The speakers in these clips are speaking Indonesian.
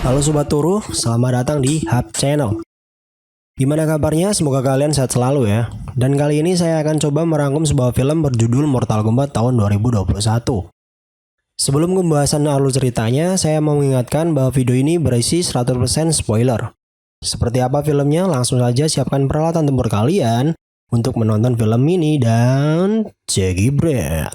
Halo Sobat Turu, selamat datang di Hub Channel. Gimana kabarnya? Semoga kalian sehat selalu ya. Dan kali ini saya akan coba merangkum sebuah film berjudul Mortal Kombat tahun 2021. Sebelum pembahasan alur ceritanya, saya mau mengingatkan bahwa video ini berisi 100% spoiler. Seperti apa filmnya? Langsung saja siapkan peralatan tempur kalian untuk menonton film ini dan cegibret.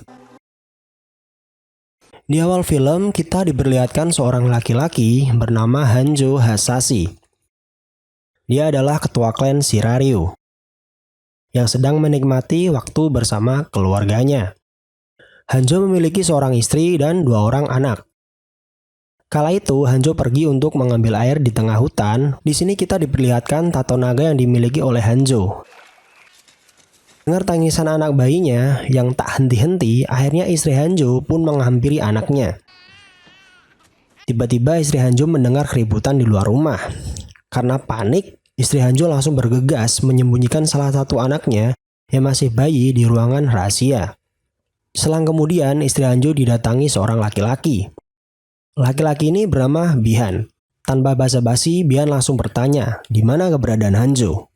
Di awal film, kita diperlihatkan seorang laki-laki bernama Hanzo Hasashi. Dia adalah ketua klan Shiraryu yang sedang menikmati waktu bersama keluarganya. Hanzo memiliki seorang istri dan 2 orang anak. Kala itu, Hanzo pergi untuk mengambil air di tengah hutan. Di sini kita diperlihatkan tato naga yang dimiliki oleh Hanzo. Dengar tangisan anak bayinya yang tak henti-henti, akhirnya istri Hanzo pun menghampiri anaknya. Tiba-tiba istri Hanzo mendengar keributan di luar rumah. Karena panik, istri Hanzo langsung bergegas menyembunyikan salah satu anaknya yang masih bayi di ruangan rahasia. Selang kemudian, istri Hanzo didatangi seorang laki-laki. Laki-laki ini bernama Bihan. Tanpa basa-basi, Bihan langsung bertanya, di mana keberadaan Hanzo?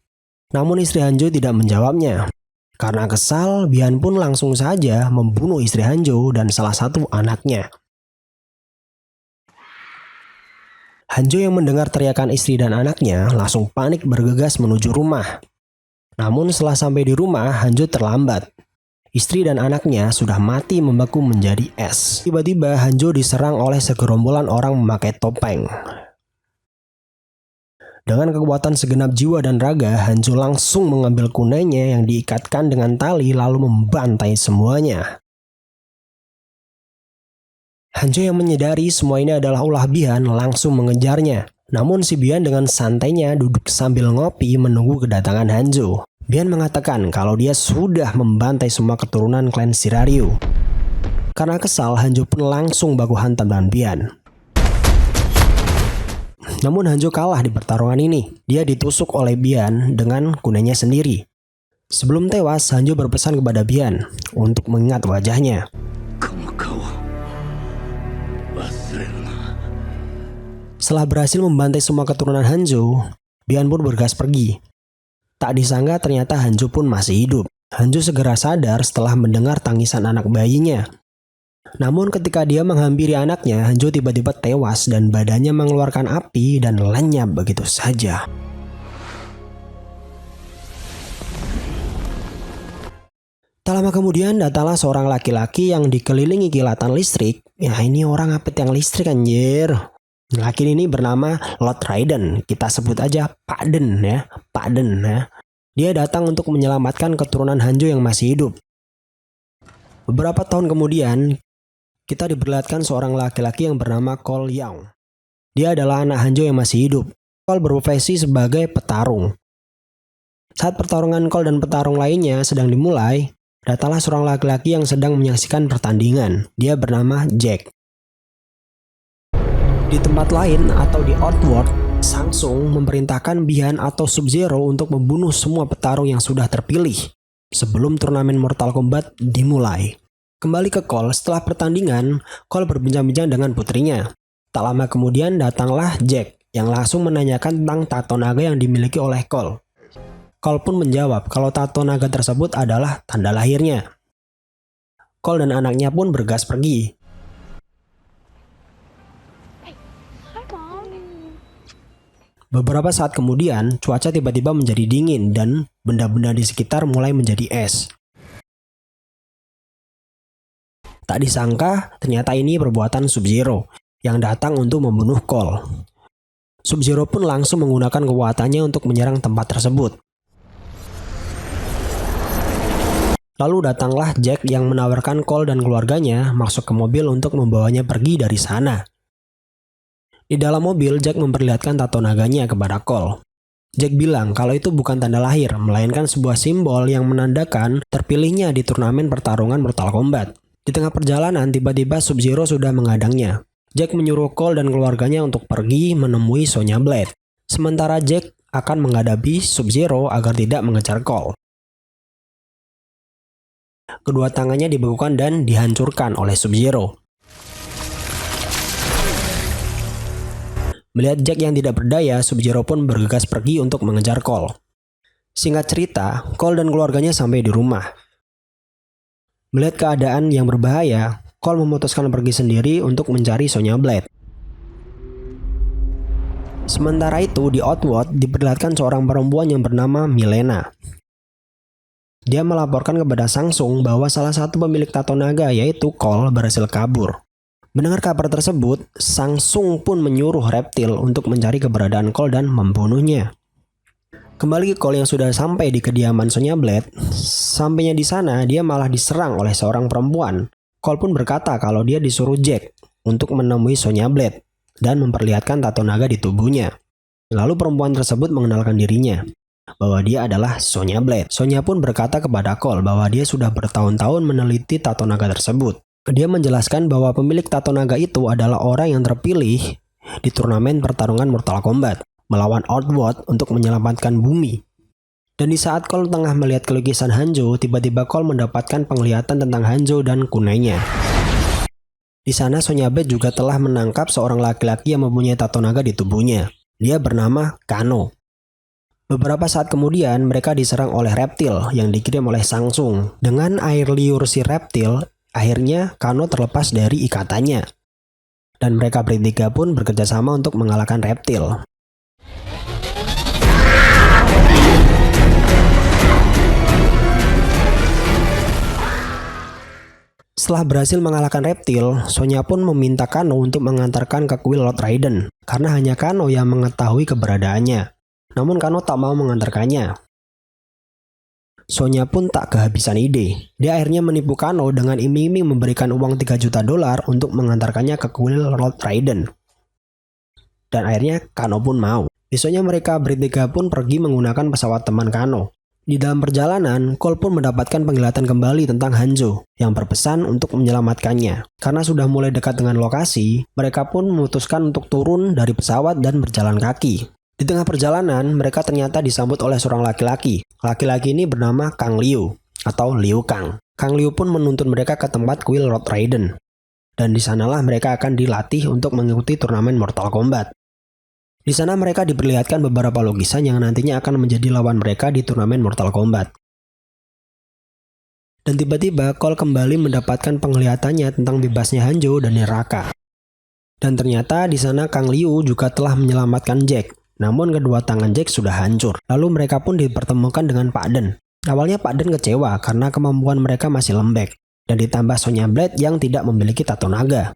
Namun istri Hanzo tidak menjawabnya. Karena kesal, Bihan pun langsung saja membunuh istri Hanzo dan salah satu anaknya. Hanzo yang mendengar teriakan istri dan anaknya langsung panik bergegas menuju rumah. Namun setelah sampai di rumah, Hanzo terlambat. Istri dan anaknya sudah mati membeku menjadi es. Tiba-tiba Hanzo diserang oleh segerombolan orang memakai topeng. Dengan kekuatan segenap jiwa dan raga, Hanzo langsung mengambil kunainya yang diikatkan dengan tali lalu membantai semuanya. Hanzo yang menyadari semua ini adalah ulah Bihan langsung mengejarnya. Namun si Bihan dengan santainya duduk sambil ngopi menunggu kedatangan Hanzo. Bihan mengatakan kalau dia sudah membantai semua keturunan klan Shiraryu. Karena kesal, Hanzo pun langsung baku hantam dengan Bihan. Namun Hanzo kalah di pertarungan ini. Dia ditusuk oleh Bihan dengan kunainya sendiri. Sebelum tewas, Hanzo berpesan kepada Bihan untuk mengingat wajahnya. Setelah berhasil membantai semua keturunan Hanzo, Bihan pun bergegas pergi. Tak disangka ternyata Hanzo pun masih hidup. Hanzo segera sadar setelah mendengar tangisan anak bayinya. Namun ketika dia menghampiri anaknya, Hanzo tiba-tiba tewas dan badannya mengeluarkan api dan lenyap begitu saja. Tak lama kemudian datanglah seorang laki-laki yang dikelilingi kilatan listrik. Ya ini orang apa tiang listrik anjir. Laki ini bernama Lord Raiden. Kita sebut aja Pak Den ya. Pak Den ya. Dia datang untuk menyelamatkan keturunan Hanzo yang masih hidup. Beberapa tahun kemudian, kita diperlihatkan seorang laki-laki yang bernama Cole Young. Dia adalah anak Hanzo yang masih hidup. Cole berprofesi sebagai petarung. Saat pertarungan Cole dan petarung lainnya sedang dimulai, datanglah seorang laki-laki yang sedang menyaksikan pertandingan. Dia bernama Jack. Di tempat lain atau di Outworld, Samsung memerintahkan Bihan atau Sub-Zero untuk membunuh semua petarung yang sudah terpilih sebelum turnamen Mortal Kombat dimulai. Kembali ke Cole, setelah pertandingan, Cole berbincang-bincang dengan putrinya. Tak lama kemudian datanglah Jack yang langsung menanyakan tentang tato naga yang dimiliki oleh Cole. Cole pun menjawab kalau tato naga tersebut adalah tanda lahirnya. Cole dan anaknya pun bergegas pergi. Beberapa saat kemudian, cuaca tiba-tiba menjadi dingin dan benda-benda di sekitar mulai menjadi es. Tak disangka, ternyata ini perbuatan Sub-Zero yang datang untuk membunuh Cole. Sub-Zero pun langsung menggunakan kekuatannya untuk menyerang tempat tersebut. Lalu datanglah Jack yang menawarkan Cole dan keluarganya masuk ke mobil untuk membawanya pergi dari sana. Di dalam mobil, Jack memperlihatkan tato naganya kepada Cole. Jack bilang kalau itu bukan tanda lahir, melainkan sebuah simbol yang menandakan terpilihnya di turnamen pertarungan Mortal Kombat. Di tengah perjalanan, tiba-tiba Sub-Zero sudah menghadangnya. Jack menyuruh Cole dan keluarganya untuk pergi menemui Sonya Blade. Sementara Jack akan menghadapi Sub-Zero agar tidak mengejar Cole. Kedua tangannya dibekukan dan dihancurkan oleh Sub-Zero. Melihat Jack yang tidak berdaya, Sub-Zero pun bergegas pergi untuk mengejar Cole. Singkat cerita, Cole dan keluarganya sampai di rumah. Melihat keadaan yang berbahaya, Cole memutuskan pergi sendiri untuk mencari Sonya Blade. Sementara itu, di Outworld diperlihatkan seorang perempuan yang bernama Milena. Dia melaporkan kepada Samsung bahwa salah satu pemilik tato naga yaitu Cole berhasil kabur. Mendengar kabar tersebut, Samsung pun menyuruh Reptil untuk mencari keberadaan Cole dan membunuhnya. Kembali ke Cole yang sudah sampai di kediaman Sonya Blade, sampainya di sana dia malah diserang oleh seorang perempuan. Cole pun berkata kalau dia disuruh Jack untuk menemui Sonya Blade dan memperlihatkan tato naga di tubuhnya. Lalu perempuan tersebut mengenalkan dirinya bahwa dia adalah Sonya Blade. Sonya pun berkata kepada Cole bahwa dia sudah bertahun-tahun meneliti tato naga tersebut. Dia menjelaskan bahwa pemilik tato naga itu adalah orang yang terpilih di turnamen pertarungan Mortal Kombat melawan Outworld untuk menyelamatkan bumi. Dan di saat Cole tengah melihat kelukisan Hanzo, tiba-tiba Cole mendapatkan penglihatan tentang Hanzo dan kunainya. Di sana Sonya Blade juga telah menangkap seorang laki-laki yang mempunyai tato naga di tubuhnya. Dia bernama Kano. Beberapa saat kemudian mereka diserang oleh Reptil yang dikirim oleh Samsung. Dengan air liur si Reptil, akhirnya Kano terlepas dari ikatannya. Dan mereka bertiga pun bekerja sama untuk mengalahkan Reptil. Setelah berhasil mengalahkan Reptil, Sonya pun meminta Kano untuk mengantarkan ke kuil Lord Raiden, karena hanya Kano yang mengetahui keberadaannya. Namun Kano tak mau mengantarkannya. Sonya pun tak kehabisan ide. Dia akhirnya menipu Kano dengan iming-iming memberikan uang $3 juta untuk mengantarkannya ke kuil Lord Raiden. Dan akhirnya Kano pun mau. Besoknya mereka bertiga pun pergi menggunakan pesawat teman Kano. Di dalam perjalanan, Cole pun mendapatkan penglihatan kembali tentang Hanzo yang berpesan untuk menyelamatkannya. Karena sudah mulai dekat dengan lokasi, mereka pun memutuskan untuk turun dari pesawat dan berjalan kaki. Di tengah perjalanan, mereka ternyata disambut oleh seorang laki-laki. Laki-laki ini bernama Kang Liu atau Liu Kang. Kang Liu pun menuntun mereka ke tempat kuil Lord Raiden. Dan di sanalah mereka akan dilatih untuk mengikuti turnamen Mortal Kombat. Di sana mereka diperlihatkan beberapa lukisan yang nantinya akan menjadi lawan mereka di turnamen Mortal Kombat. Dan tiba-tiba Cole kembali mendapatkan penglihatannya tentang bebasnya Hanzo dan Neraka. Dan ternyata di sana Kang Liu juga telah menyelamatkan Jack. Namun kedua tangan Jack sudah hancur. Lalu mereka pun dipertemukan dengan Pak Den. Awalnya Pak Den kecewa karena kemampuan mereka masih lembek. Dan ditambah Sonya Blade yang tidak memiliki tato naga.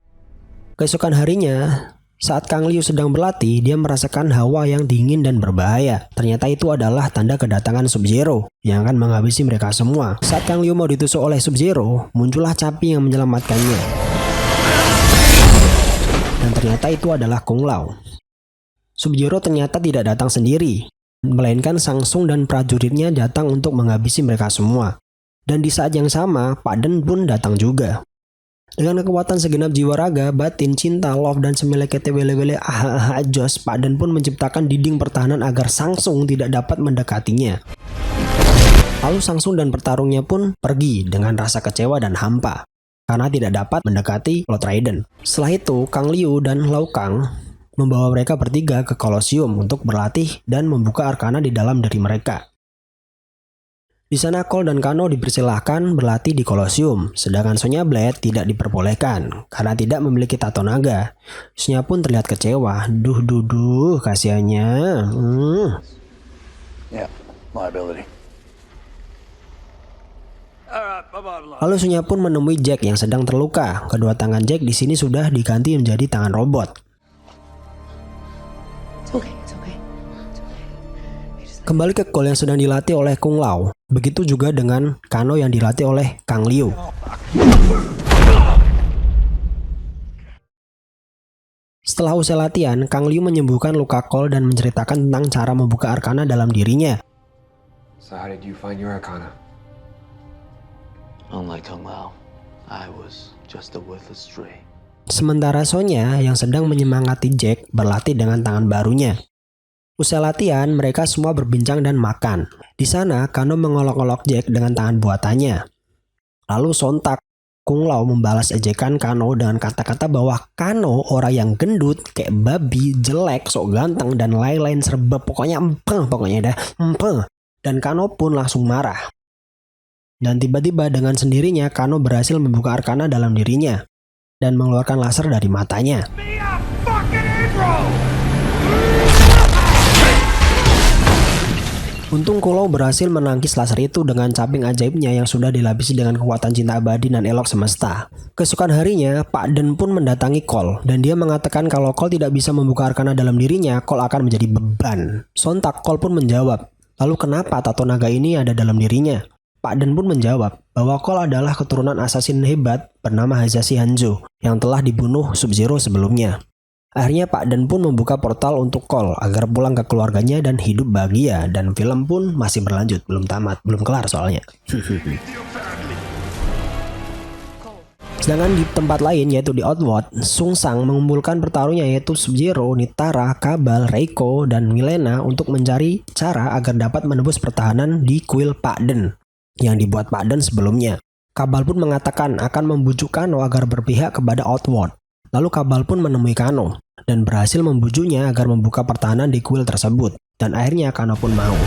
Keesokan harinya, saat Kang Liu sedang berlatih, dia merasakan hawa yang dingin dan berbahaya. Ternyata itu adalah tanda kedatangan Sub-Zero yang akan menghabisi mereka semua. Saat Kang Liu mau ditusuk oleh Sub-Zero, muncullah Capi yang menyelamatkannya. Dan ternyata itu adalah Kung Lao. Sub-Zero ternyata tidak datang sendiri, melainkan Samsung dan prajuritnya datang untuk menghabisi mereka semua. Dan di saat yang sama, Pak Den pun datang juga. Dengan kekuatan segenap jiwa raga, batin, cinta, love, dan semilekete wele-wele jos, Pak Den pun menciptakan dinding pertahanan agar Samsung tidak dapat mendekatinya. Lalu Samsung dan petarungnya pun pergi dengan rasa kecewa dan hampa karena tidak dapat mendekati Lord Raiden. Setelah itu, Kang Liu dan Lau Kang membawa mereka bertiga ke Kolosium untuk berlatih dan membuka arkana di dalam diri mereka. Di sana Cole dan Kano dipersilahkan berlatih di Kolosium, sedangkan Sonya Blade tidak diperbolehkan karena tidak memiliki tato naga. Sonya pun terlihat kecewa. Duh, kasihannya. Lalu Sonya pun menemui Jack yang sedang terluka. Kedua tangan Jack di sini sudah diganti menjadi tangan robot. Kembali ke Cole yang sedang dilatih oleh Kung Lao. Begitu juga dengan Kano yang dilatih oleh Kang Liu. Setelah usai latihan, Kang Liu menyembuhkan luka Cole dan menceritakan tentang cara membuka arkana dalam dirinya. So how did you find your arcana? Unlike Kung Lao, I was just a worthless stray. Sementara Sonya yang sedang menyemangati Jack berlatih dengan tangan barunya. Usai latihan, mereka semua berbincang dan makan. Di sana, Kano mengolok-olok Jack dengan tangan buatannya. Lalu sontak, Kung Lao membalas ejekan Kano dengan kata-kata bahwa Kano orang yang gendut, kayak babi, jelek, sok ganteng, dan lain-lain serba pokoknya empeng pokoknya dah, empeng. Dan Kano pun langsung marah. Dan tiba-tiba dengan sendirinya Kano berhasil membuka arkana dalam dirinya dan mengeluarkan laser dari matanya. Untung Kung Lao berhasil menangkis laser itu dengan caping ajaibnya yang sudah dilapisi dengan kekuatan cinta abadi dan elok semesta. Keesokan harinya, Pak Den pun mendatangi Cole dan dia mengatakan kalau Cole tidak bisa membuka arkana dalam dirinya, Cole akan menjadi beban. Sontak Cole pun menjawab, lalu kenapa tato naga ini ada dalam dirinya? Pak Den pun menjawab bahwa Cole adalah keturunan asasin hebat bernama Hazashi Hanzo yang telah dibunuh Sub-Zero sebelumnya. Akhirnya Pak Den pun membuka portal untuk Cole agar pulang ke keluarganya dan hidup bahagia, dan film pun masih berlanjut, belum tamat, belum kelar soalnya. Sedangkan di tempat lain yaitu di Outworld, Sung Sang mengumpulkan petarungnya yaitu Sub-Zero, Nitara, Kabal, Reiko, dan Milena untuk mencari cara agar dapat menembus pertahanan di kuil Pak Den yang dibuat Pak Den sebelumnya. Kabal pun mengatakan akan membujuk Kano agar berpihak kepada Outworld. Lalu Kabal pun menemui Kano dan berhasil membujuknya agar membuka pertahanan di kuil tersebut. Dan akhirnya Kano pun mau.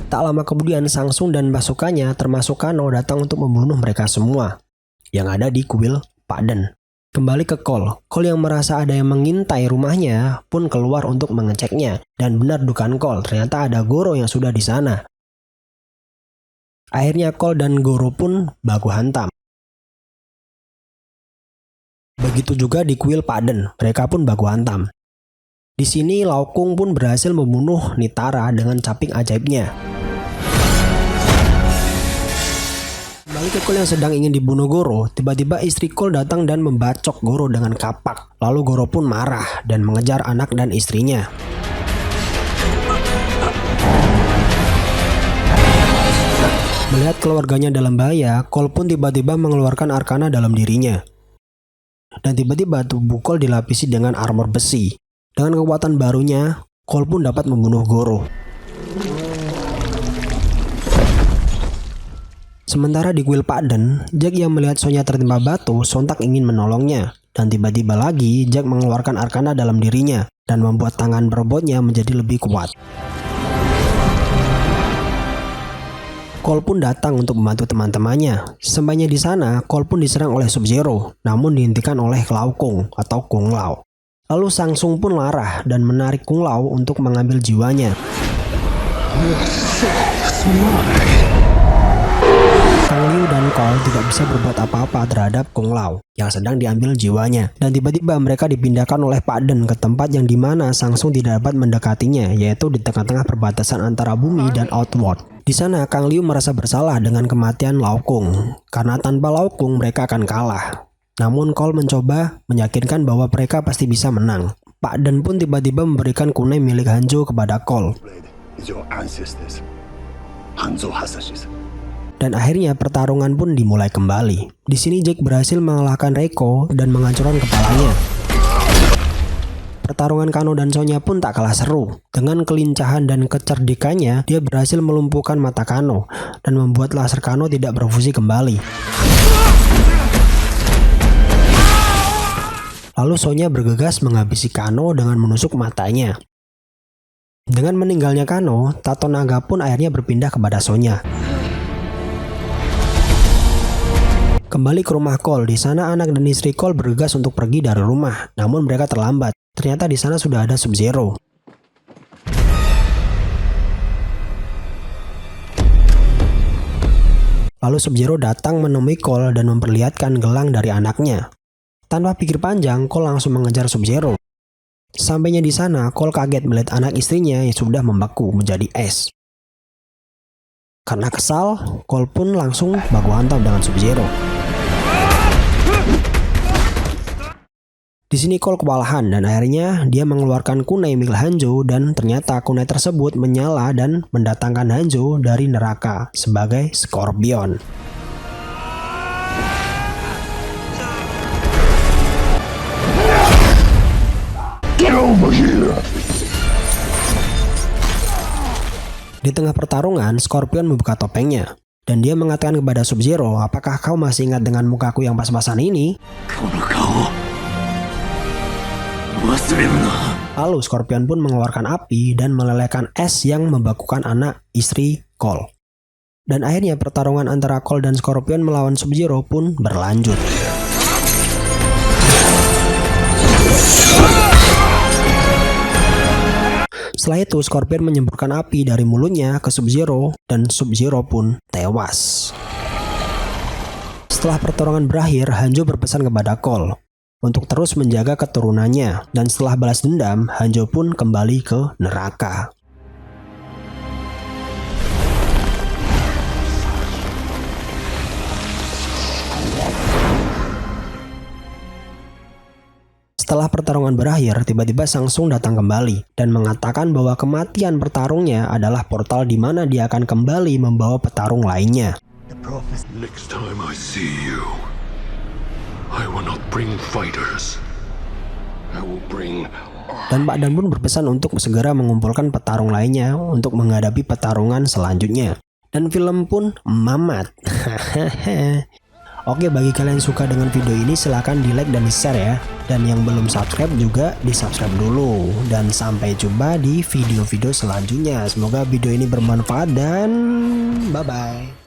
Tak lama kemudian Sang Sung dan pasukannya termasuk Kano datang untuk membunuh mereka semua yang ada di kuil Pak Den. Kembali ke Cole. Cole yang merasa ada yang mengintai rumahnya pun keluar untuk mengeceknya. Dan benar dugaan Cole, ternyata ada Goro yang sudah di sana. Akhirnya Cole dan Goro pun baku hantam. Begitu juga di kuil Pak Den, mereka pun baku hantam. Di sini Lao Kung pun berhasil membunuh Nitara dengan caping ajaibnya. Kembali ke Cole yang sedang ingin dibunuh Goro, tiba-tiba istri Cole datang dan membacok Goro dengan kapak. Lalu Goro pun marah dan mengejar anak dan istrinya. Melihat keluarganya dalam bahaya, Cole pun tiba-tiba mengeluarkan arkana dalam dirinya. Dan tiba-tiba tubuh Cole dilapisi dengan armor besi. Dengan kekuatan barunya, Cole pun dapat membunuh Goro. Sementara di kuil Pak Den, Jack yang melihat Sonya tertimpa batu sontak ingin menolongnya. Dan tiba-tiba lagi Jack mengeluarkan arkana dalam dirinya dan membuat tangan robotnya menjadi lebih kuat. Cole pun datang untuk membantu teman-temannya. Sampainya di sana, Cole pun diserang oleh Sub-Zero, namun dihentikan oleh Lao Kung atau Kung Lao. Lalu Sang Sung pun marah dan menarik Kung Lao untuk mengambil jiwanya. Kang Liu dan Cole tidak bisa berbuat apa-apa terhadap Kung Lao yang sedang diambil jiwanya. Dan tiba-tiba mereka dipindahkan oleh Pak Den ke tempat yang dimana Sang Sung tidak dapat mendekatinya, yaitu di tengah-tengah perbatasan antara bumi dan Outworld. Di sana Kang Liu merasa bersalah dengan kematian Lao Kung, karena tanpa Lao Kung mereka akan kalah. Namun Cole mencoba meyakinkan bahwa mereka pasti bisa menang. Pak Den pun tiba-tiba memberikan kunai milik Hanzo kepada Cole. Dan akhirnya pertarungan pun dimulai kembali. Di sini Jack berhasil mengalahkan Reiko dan menghancurkan kepalanya. Pertarungan Kano dan Sonya pun tak kalah seru. Dengan kelincahan dan kecerdikannya, dia berhasil melumpuhkan mata Kano dan membuat laser Kano tidak berfungsi kembali. Lalu Sonya bergegas menghabisi Kano dengan menusuk matanya. Dengan meninggalnya Kano, tato naga pun akhirnya berpindah kepada Sonya. Kembali ke rumah Cole, di sana anak dan istri Cole bergegas untuk pergi dari rumah, namun mereka terlambat. Ternyata di sana sudah ada Sub-Zero. Lalu Sub-Zero datang menemui Cole dan memperlihatkan gelang dari anaknya. Tanpa pikir panjang, Cole langsung mengejar Sub-Zero. Sampainya di sana, Cole kaget melihat anak istrinya yang sudah membeku menjadi es. Karena kesal, Cole pun langsung baku hantam dengan Sub-Zero. Di sini Cole kewalahan dan akhirnya dia mengeluarkan kunai milik Hanzo dan ternyata kunai tersebut menyala dan mendatangkan Hanzo dari neraka sebagai Scorpion. Get over here. Di tengah pertarungan, Scorpion membuka topengnya. Dan dia mengatakan kepada Sub-Zero, apakah kau masih ingat dengan mukaku yang pas-pasan ini? Lalu Scorpion pun mengeluarkan api dan melelehkan es yang membakukan anak istri Cole. Dan akhirnya pertarungan antara Cole dan Scorpion melawan Sub-Zero pun berlanjut. Setelah itu Scorpion menyemburkan api dari mulutnya ke Sub-Zero dan Sub-Zero pun tewas. Setelah pertarungan berakhir, Hanjo berpesan kepada Cole untuk terus menjaga keturunannya, dan setelah balas dendam, Hanjo pun kembali ke neraka. Setelah pertarungan berakhir, tiba-tiba Shang Tsung datang kembali dan mengatakan bahwa kematian petarungnya adalah portal di mana dia akan kembali membawa petarung lainnya. Next time I see you, I will not bring fighters. I will bring... Dan Pak Dan pun berpesan untuk segera mengumpulkan petarung lainnya untuk menghadapi pertarungan selanjutnya. Dan film pun mamat. Oke, bagi kalian yang suka dengan video ini silahkan di like dan di share ya. Dan yang belum subscribe juga di subscribe dulu. Dan sampai jumpa di video-video selanjutnya. Semoga video ini bermanfaat dan bye-bye.